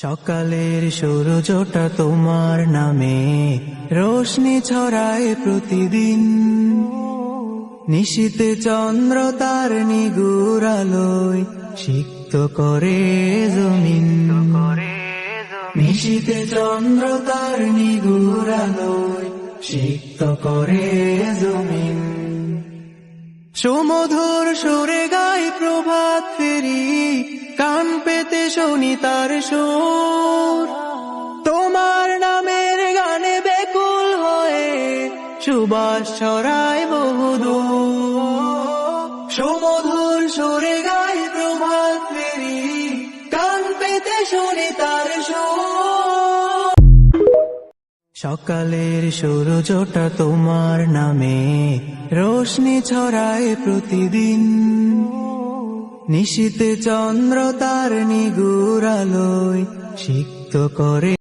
সকালের সূরজটা তোমার নামে রোশনি ছড়ায় প্রতিদিন। নিশীথে চন্দ্র তার নিগুড় আলোয় সিক্ত করে জমিন। নিশীথে চন্দ্র তার নিগুড় আলোয় সিক্ত করে জমিন। সুমধুর সুরে গায় প্রভাত ফেরি, কান পেতে শুনি তার সুর। তোমার নামের গানে বেকুল হয়ে সুবাস ছড়ায় বহুদূর। সুমধুর সুরে গায় প্রভাত ফেরি, কান পেতে শুনি তার সুর। সকালের সূরজটা তোমার নামে রোশনি ছড়ায় প্রতিদিন। নিশীথে চন্দ্র তার নিগুড় আলোয় সিক্ত করে